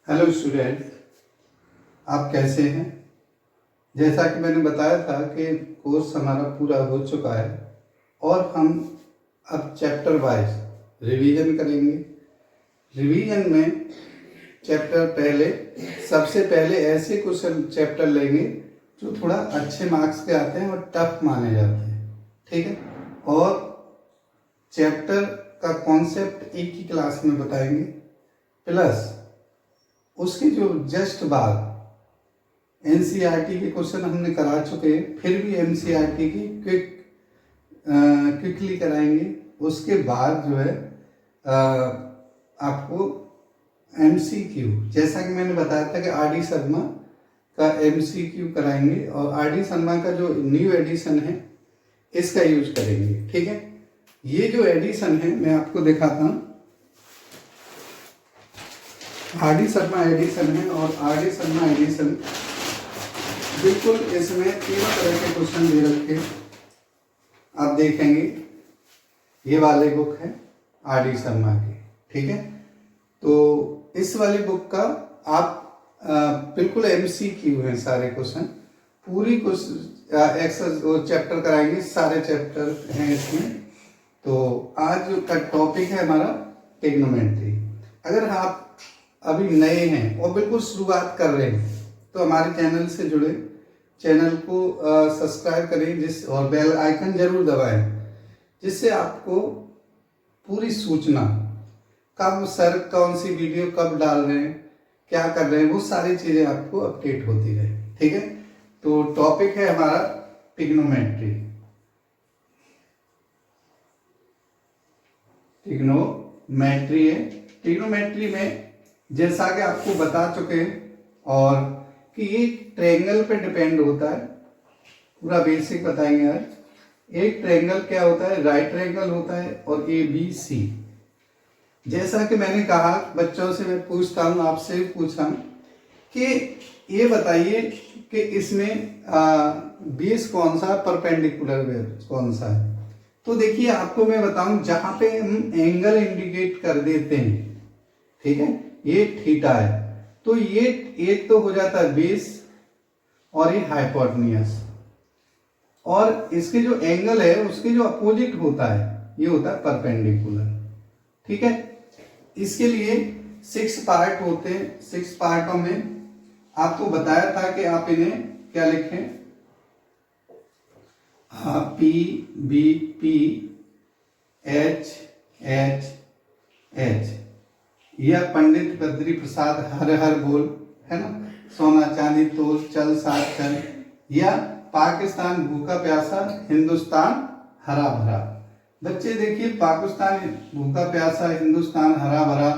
Hello student, आप कैसे हैं। जैसा कि मैंने बताया था कि कोर्स हमारा पूरा हो चुका है और हम अब चैप्टर वाइज रिवीजन करेंगे। रिवीजन में सबसे पहले ऐसे क्वेश्चन चैप्टर लेंगे जो थोड़ा अच्छे मार्क्स के आते हैं और टफ माने जाते हैं, ठीक है। और चैप्टर का कॉन्सेप्ट एक ही क्लास में बताएंगे, प्लस उसके जो जस्ट बाद एनसीईआरटी के क्वेश्चन हमने करा चुके हैं, फिर भी एनसीईआरटी की क्विकली कराएंगे। उसके बाद जो है आपको एमसीक्यू, जैसा कि मैंने बताया था कि आर.डी. शर्मा का एमसीक्यू कराएंगे और आर.डी. शर्मा का जो न्यू एडिशन है इसका यूज करेंगे, ठीक है। ये जो एडिशन है मैं आपको दिखाता हूँ। आर.डी. शर्मा एडिशन है और आर.डी. शर्मा एडिशन बिल्कुल इसमें तीनों तरह के क्वेश्चन दे रखे आप देखेंगे। ये वाले बुक है आर.डी. शर्मा की, ठीक है। तो इस वाली बुक का आप बिल्कुल एमसीक्यू है, सारे क्वेश्चन पूरी चैप्टर कराएंगे, सारे चैप्टर हैं इसमें। तो आज का टॉपिक है हमारा ट्रिग्नोमेट्री। अगर आप अभी नए हैं और बिल्कुल शुरुआत कर रहे हैं तो हमारे चैनल से जुड़े, चैनल को सब्सक्राइब करें और बेल आइकन जरूर दबाएं, जिससे आपको पूरी सूचना कब सर कौन सी वीडियो कब डाल रहे हैं, क्या कर रहे हैं, वो सारी चीज़ें आपको अपडेट होती रहे, ठीक है। तो टॉपिक है हमारा ट्रिग्नोमेट्री। ट्रिग्नोमेट्री है। ट्रिग्नोमेट्री में जैसा कि आपको बता चुके हैं और कि ये ट्रायंगल पे डिपेंड होता है, पूरा बेसिक बताएंगे आज। एक ट्रायंगल क्या होता है, राइट ट्रायंगल होता है और ABC। जैसा कि मैंने कहा, बच्चों से मैं पूछता हूँ, आपसे भी पूछा कि ये बताइए कि इसमें बेस कौन सा, परपेंडिकुलर बेस कौन सा है। तो देखिए आपको मैं बताऊं, जहां पे हम एंगल इंडिकेट कर देते हैं, ठीक है, ये थीटा है, तो ये एक तो हो जाता है बेस और ये हाइपोटेन्यूज, और इसके जो एंगल है उसके जो अपोजिट होता है ये होता है परपेंडिकुलर, ठीक है। इसके लिए 6 पार्ट होते हैं। 6 पार्टों में आपको बताया था कि आप इन्हें क्या लिखें, P B P H H H। यह पंडित बद्री प्रसाद हर हर बोल, है ना, सोना चांदी तोल चल साथ चल, या पाकिस्तान भूखा प्यासा हिंदुस्तान हरा भरा। बच्चे देखिए, पाकिस्तान भूखा प्यासा हिंदुस्तान हरा भरा,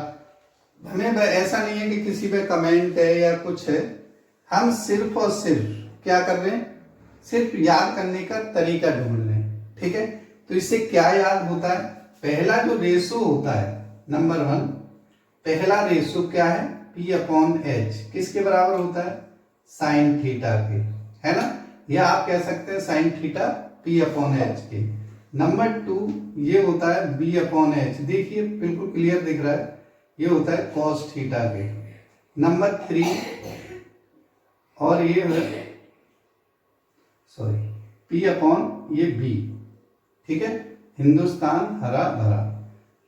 हमें ऐसा नहीं है कि किसी पे कमेंट है या कुछ है, हम सिर्फ और सिर्फ क्या कर रहे हैं, सिर्फ याद करने का तरीका ढूंढ रहे हैं, ठीक है। तो इससे क्या याद होता है, पहला जो रेशो होता है, नंबर 1, पहला रेशो क्या है, P/H, किसके बराबर होता है, साइन थीटा के, है ना, या आप कह सकते हैं साइन थीटा P/H के। नंबर 2 ये होता है B/H, देखिए बिल्कुल क्लियर दिख रहा है, ये होता है कॉस थीटा के। नंबर 3 और ये P/B, ठीक है, हिंदुस्तान हरा भरा।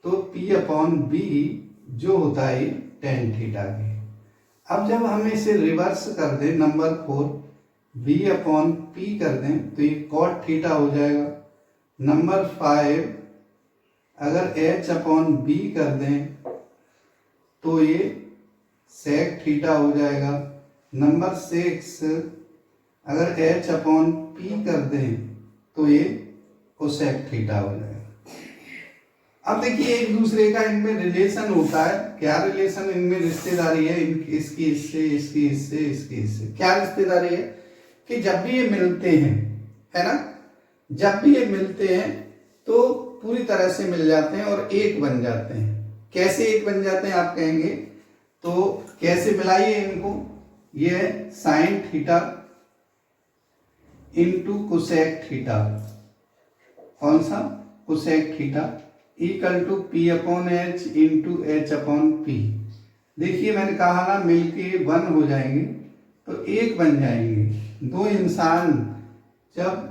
तो P/B जो होता है टेन थीटा के। अब जब हम इसे रिवर्स कर दें, नंबर 4 B/P कर दें तो ये कॉट थीटा हो जाएगा। नंबर 5 अगर H/B कर दें तो ये सेक थीटा हो जाएगा। नंबर 6 अगर H/P कर दें तो ये कोसेक थीटा हो जाएगा। अब देखिए एक दूसरे का इनमें रिलेशन होता है, क्या रिलेशन इनमें, रिश्तेदारी है, इसकी इससे, इसकी इससे, इसकी इससे। क्या रिश्तेदारी है कि जब भी ये मिलते हैं, है ना, जब भी ये मिलते हैं तो पूरी तरह से मिल जाते हैं और एक बन जाते हैं। कैसे एक बन जाते हैं आप कहेंगे, तो कैसे मिलाइए इनको, ये sine theta into cosec theta, कौन सा, cosec theta, equal to P/H into H/P। देखिए मैंने कहा ना मिलके 1 हो जाएंगे तो 1 बन जाएंगे। दो इंसान जब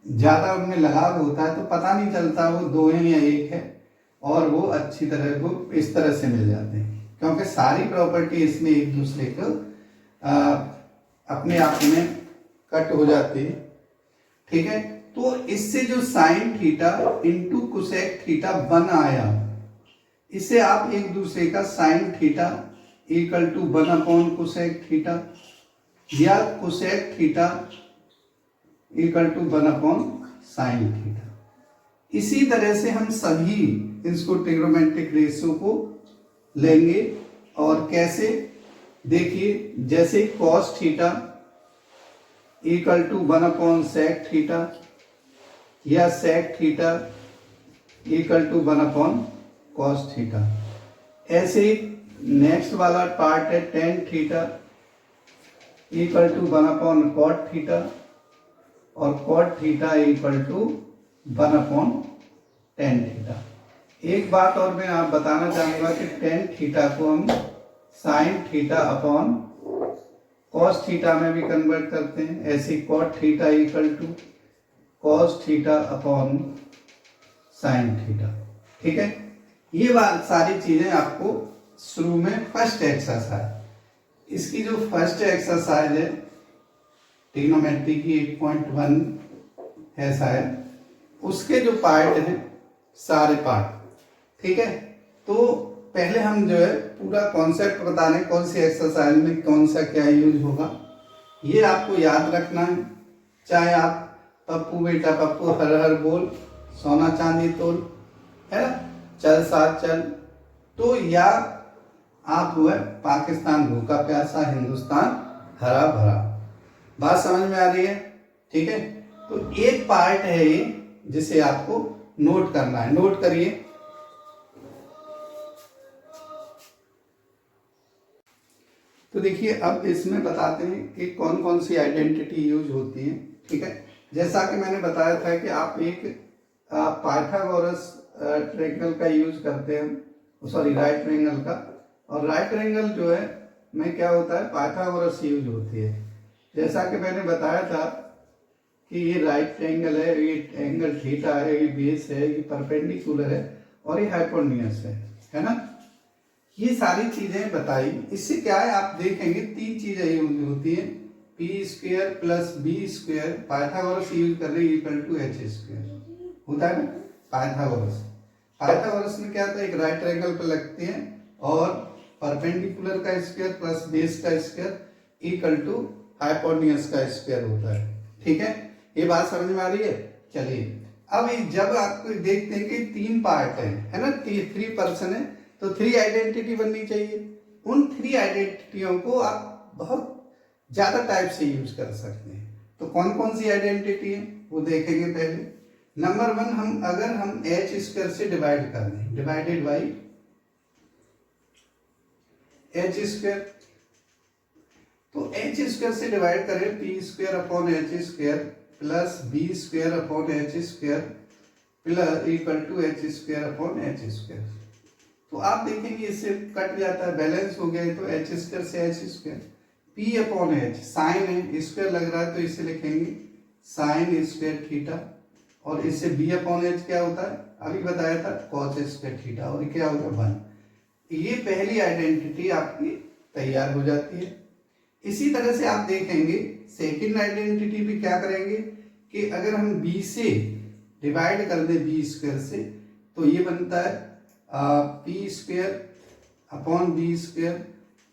ज्यादा उनमें लगाव होता है तो पता नहीं चलता वो 2 हैं या 1 है, और वो अच्छी तरह को इस तरह से मिल जाते हैं क्योंकि सारी प्रॉपर्टी इसमें एक दूसरे को अपने आप में कट हो जाती है। ठीक है, तो इससे जो sine theta into cosec theta बन आया, इसे आप एक दूसरे का sine theta equal to 1 upon cosec theta या cosec theta equal to 1 upon sine theta. इसी तरह से हम सभी इसको ट्रिग्नोमेट्रिक रेशियो को लेंगे। और कैसे, देखिए जैसे cos theta equal to 1 upon sec theta या sec theta equal to 1 upon cos theta. ऐसे नेक्स्ट वाला पार्ट है tan theta equal to 1 upon cot theta और cot theta equal to 1 upon tan theta. एक बात और मैं आप बताना चाहूंगा कि टेन थीटा को हम sine theta upon cos theta में भी कन्वर्ट करते हैं। ऐसे cot theta equal to cos theta upon sine theta. ठीक है, ये बात सारी चीजें आपको शुरू में फर्स्ट एक्सरसाइज, इसकी जो फर्स्ट एक्सरसाइज है ट्रिग्नोमेट्री की 8.1 है शायद, उसके जो पार्ट हैं सारे पार्ट। ठीक है, तो पहले हम जो है पूरा कॉन्सेप्ट बता रहे हैं कौन सी एक्सरसाइज में कौन सा क्या यूज होगा, ये आपको याद रखना है। चाहे आप पप्पू बेटा पप्पू हर हर बोल सोना चांदी तोल, है ना, चल साथ चल, तो या आप हुआ पाकिस्तान भूखा प्यासा हिंदुस्तान हरा भरा। बात समझ में आ रही है? ठीक है, तो एक पार्ट है ये जिसे आपको नोट करना है, नोट करिए। तो देखिए अब इसमें बताते हैं कि कौन कौन सी आइडेंटिटी यूज होती है। ठीक है, जैसा कि मैंने बताया था कि आप एक पाइथागोरस ट्रायंगल का यूज करते हैं, सॉरी राइट ट्रायंगल का, और राइट ट्रायंगल जो है में क्या होता है पाइथागोरस यूज होती है। जैसा कि मैंने बताया था कि ये राइट ट्रायंगल है, ये एंगल थीटा है, ये बेस है, ये परपेंडिकुलर है और ये हाइपोटेन्यूज है ना। ये सारी चीजें बताई। इससे क्या है आप देखेंगे 3 चीजें यूज होती है, P square plus B square, Pythagoras use कर रहे हैं इक्वल टू एच स्क्वेयर होता है ना। पाइथागोरस में क्या होता है, एक राइट ट्रायंगल पर लगते हैं और परपेंडिकुलर का स्क्वायर प्लस बेस का स्क्वायर इक्वल टू हाइपोटेन्यूज का स्क्वायर होता है। ठीक है, ये बात समझ में आ रही है। चलिए अब जब आपको देखते हैं कि 3 पार्ट है ना, 3 पर्सन है, तो 3 आइडेंटिटी बननी चाहिए। उन 3 आइडेंटिटियों को आप बहुत ज्यादा टाइप से यूज कर सकते हैं। तो कौन कौन सी आइडेंटिटी है वो देखेंगे। पहले नंबर 1, हम अगर हम एच स्क्वायर से डिवाइड कर दें, डिवाइडेड बाई एच स्क्वायर, तो एच स्क्वायर से डिवाइड करें P square upon H square plus B square upon H square plus equal to H square upon H square. तो आप देखेंगे इससे कट जाता है, बैलेंस हो गया। तो एच स्क्वायर से H square, P upon H sine है, स्क्वायर लग रहा है तो इसे लिखेंगे साइन स्क्वायर थीटा, और इससे बी अपॉन एच क्या होता है अभी बताया था कॉस स्क्वायर थीटा, और क्या होगा 1। ये पहली आइडेंटिटी आपकी तैयार हो जाती है। इसी तरह से आप देखेंगे सेकंड आइडेंटिटी भी क्या करेंगे कि अगर हम b से डिवाइड कर दें बी स्क्वायर से, तो ये बनता है P square upon B square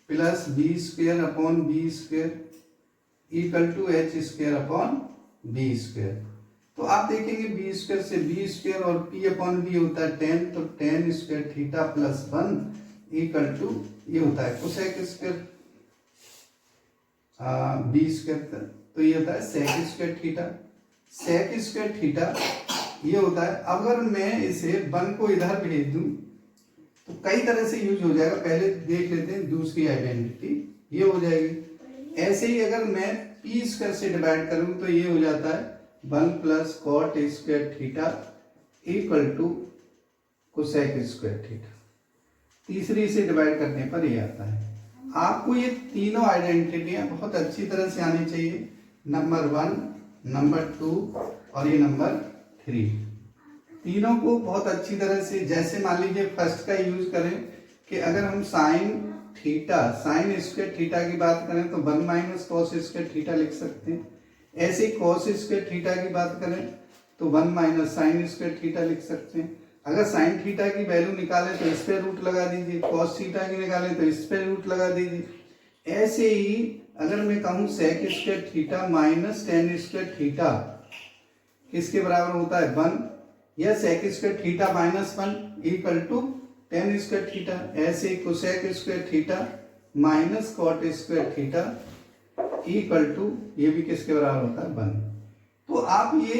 plus B square upon B square equal to H square upon B square. तो आप देखेंगे बी स्क्वायर से बी स्क्वायर और पी अपॉन बी होता है 10, तो 10 square theta plus 1 equal to ये होता है कोसेक स्क्वायर बी स्क्वायर, तो ये होता है sec square theta. Sec square theta ये होता है। अगर मैं इसे 1 को इधर भेज दूं तो कई तरह से यूज हो जाएगा। पहले देख लेते हैं दूसरी आइडेंटिटी, ये हो जाएगी। ऐसे ही अगर मैं पी स्क्वायर से डिवाइड करूं तो ये हो जाता है 1 plus cot square theta equal to cosec square theta. तीसरी से डिवाइड करने पर ये आता है। आपको ये तीनों आइडेंटिटियां बहुत अच्छी तरह से आनी चाहिए, नंबर 1, नंबर 2 और ये नंबर 3। तीनों को बहुत अच्छी तरह से, जैसे मान लीजिए फर्स्ट का यूज करें कि अगर हम साइन स्क्वायर थीटा की बात करें तो 1 माइनस कॉस स्क्वायर थीटा लिख सकते हैं। ऐसे कॉस स्क्वायर थीटा की बात करें तो 1 माइनस साइन स्क्वायर थीटा लिख सकते हैं। अगर साइन थीटा की वैल्यू निकालें तो इस पे रूट लगा दीजिए, कॉस थीटा की निकालें तो इस पे रूट लगा दीजिए। ऐसे ही अगर मैं कहूँ sec square theta minus tan square theta किसके बराबर होता है 1, या sec square theta minus 1 equal to tan square theta. ऐसे cosec square theta minus cot square theta equal to ये भी किसके बराबर होता है 1। तो आप ये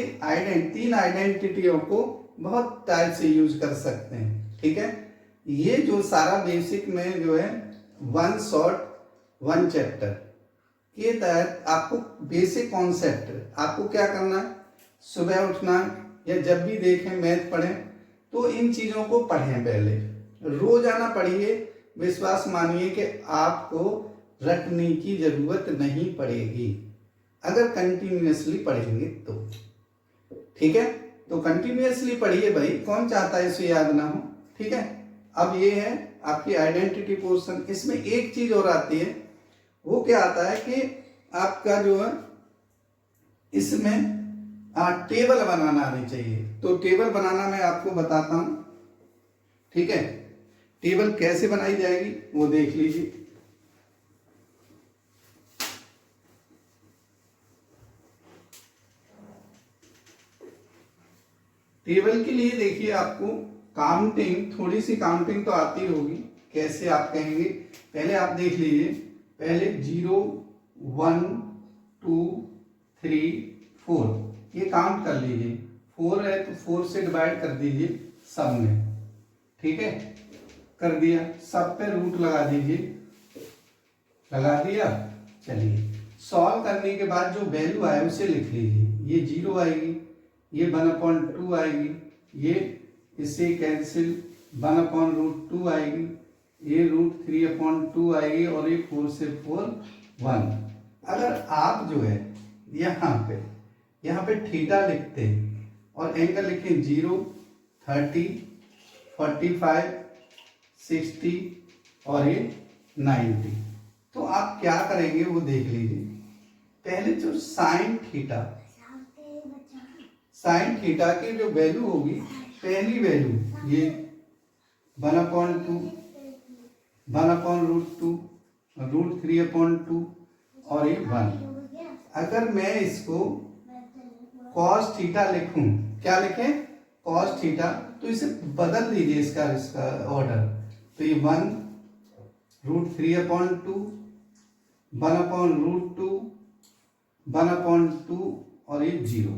तीन आइडेंटिटियों को बहुत टाइप से यूज कर सकते हैं, ठीक है। ये जो सारा बेसिक में जो है 1 शॉर्ट 1 चैप्टर के तहत आपको बेसिक कॉन्सेप्ट आपको क्या करना है, सुबह उठना या जब भी देखें मैथ पढ़ें तो इन चीजों को पढ़ें, पहले रोजाना पढ़िए। विश्वास मानिए कि आपको रटने की जरूरत नहीं पड़ेगी अगर कंटिन्यूअसली पढ़ेंगे तो, ठीक है। तो कंटिन्यूअसली पढ़िए भाई, कौन चाहता है इसे याद ना हो, ठीक है। अब ये है आपकी आइडेंटिटी पोर्शन। इसमें एक चीज और आती है, वो क्या आता है कि आपका जो है इसमें टेबल बनाना आनी चाहिए। तो टेबल बनाना मैं आपको बताता हूं, ठीक है। टेबल कैसे बनाई जाएगी वो देख लीजिए। टेबल के लिए देखिए आपको थोड़ी सी काउंटिंग तो आती होगी। कैसे आप कहेंगे, पहले आप देख लीजिए, पहले 0 1 2 3 4 ये काउंट कर लीजिए। 4 है तो 4 से डिवाइड कर दीजिए सब में, ठीक है। कर दिया, सब पे रूट लगा दीजिए, लगा दिया। चलिए सॉल्व करने के बाद जो वैल्यू आए उसे लिख लीजिए। ये 0 आएगी, ये 1/2 आएगी, ये इससे कैंसिल 1/√2 आएगी, ये √3/2 आएगी और ये 4 से 4 1। अगर आप जो है यहाँ पे थीटा लिखते और एंगल लिखें 0 30 45 60 और ये 90, तो आप क्या करेंगे वो देख लीजिए। पहले जो साइन थीटा की जो वैल्यू होगी, पहली वैल्यू ये 1/2 1/√2 √3/2 और ये 1। अगर मैं इसको cos थीटा लिखूं, क्या लिखें cos थीटा, तो इसे बदल दीजिए इसका ऑर्डर। तो ये 1 √3/2 1/√2 1/2 और ये 0।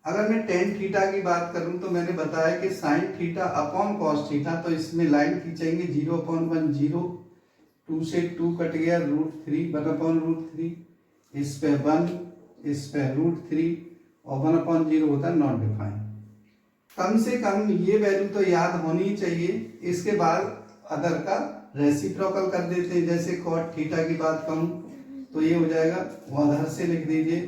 अगर मैं tan थीटा की बात करूं तो मैंने बताया कि sin theta upon cos theta, तो इसमें लाइन खींचेंगे 0/1 0, 2 से 2 कट गया, √3 1/√3, इस पे 1, इस पे √3 और 1/0 होता है नॉट डिफाइंड। कम से कम ये वैल्यू तो याद होनी ही चाहिए। इसके बाद अदर का रेसिप्रोकल कर देते हैं। जैसे cot थीटा की बात कहूं तो ये हो जाएगा, उधर से लिख दीजिए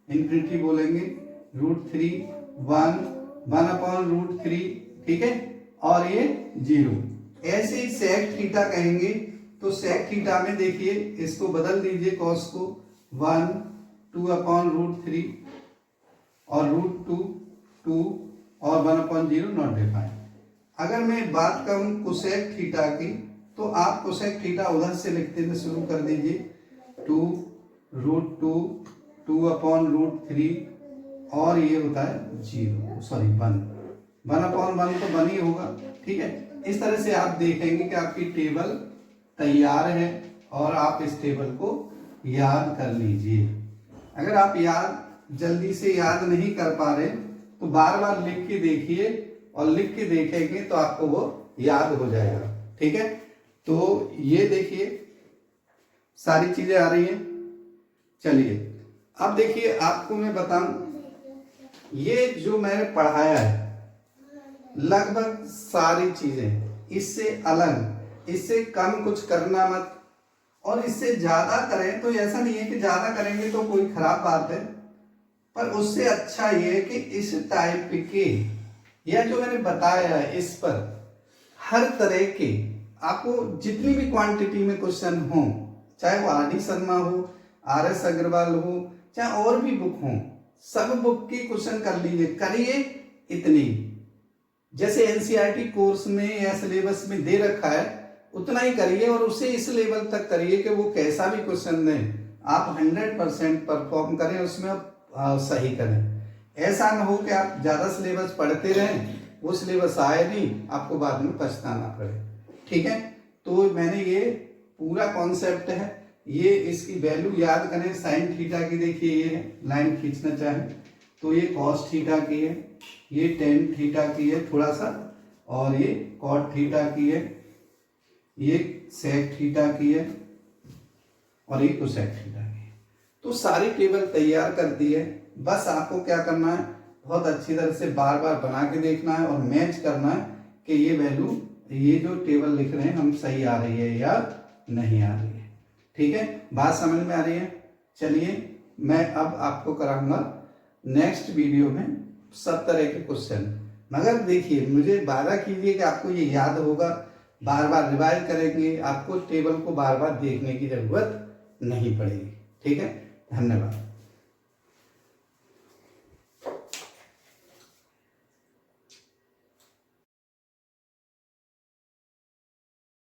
इन्फिनिटी बोलेंगे, √3 1 1/√3, ठीक है, और ये 0। ऐसे ही sec थीटा कहेंगे तो sec थीटा में देखिए इसको बदल दीजिए, cos को 1 2/√3 और √2 2 और 1/0 नॉट डिफाइंड। अगर मैं बात करूं कोसेक थीटा की तो आप कोसेक थीटा उधर से लिखते हुए शुरू कर दीजिए, 2 √2 2/√3 और ये होता है 1 1/1 तो 1 ही होगा, ठीक है। इस तरह से आप देखेंगे कि आपकी टेबल तैयार है और आप इस टेबल को याद कर लीजिए। अगर आप जल्दी से याद नहीं कर पा रहे तो बार बार लिख के देखिए, और लिख के देखेंगे तो आपको वो याद हो जाएगा, ठीक है। तो ये देखिए सारी चीजें आ रही हैं। चलिए अब देखिए आपको मैं बताऊं, ये जो मैंने पढ़ाया है लगभग सारी चीजें। इससे अलग, इससे कम कुछ करना मत, और इससे ज्यादा करें तो ऐसा नहीं है कि ज्यादा करेंगे तो कोई खराब बात है, पर उससे अच्छा ये है कि इस टाइप के या जो मैंने बताया है इस पर हर तरह के आपको जितनी भी क्वांटिटी में क्वेश्चन हो, चाहे वो आर डी शर्मा हो, आर एस अग्रवाल हो, चाहे और भी बुक हो, सब बुक की क्वेश्चन कर लीजिए, करिए इतनी। जैसे एनसीईआरटी कोर्स में या सिलेबस में दे रखा है उतना ही करिए, और उसे इस लेवल तक करिए कि वो कैसा भी क्वेश्चन दें आप 100% परफॉर्म करें, उसमें सही करें। ऐसा ना हो कि आप ज्यादा सिलेबस पढ़ते रहें, वो सिलेबस आए नहीं, आपको बाद में पछताना पड़े। ठीक है, तो मैंने ये पूरा कॉन्सेप्ट है, ये इसकी वैल्यू याद करें। साइन थीटा की देखिए ये है, लाइन खींचना चाहे तो ये कॉस थीटा की है, ये टेन थीटा की है थोड़ा सा, और ये कॉट थीटा की है, ये सेक थीटा की है, और ये कोसेक थीटा की है। तो सारी टेबल तैयार कर दी है, बस आपको क्या करना है, बहुत अच्छी तरह से बार बार बना के देखना है और मैच करना है कि ये वैल्यू, ये जो टेबल लिख रहे हैं हम सही आ रही है या नहीं आ रही है। ठीक है, बात समझ में आ रही है। चलिए मैं अब आपको कराऊंगा नेक्स्ट वीडियो में सब तरह के क्वेश्चन, मगर देखिए मुझे वादा कीजिए कि आपको ये याद होगा, बार बार रिवाइज करेंगे, आपको टेबल को बार बार देखने की जरूरत नहीं पड़ेगी। ठीक है, धन्यवाद।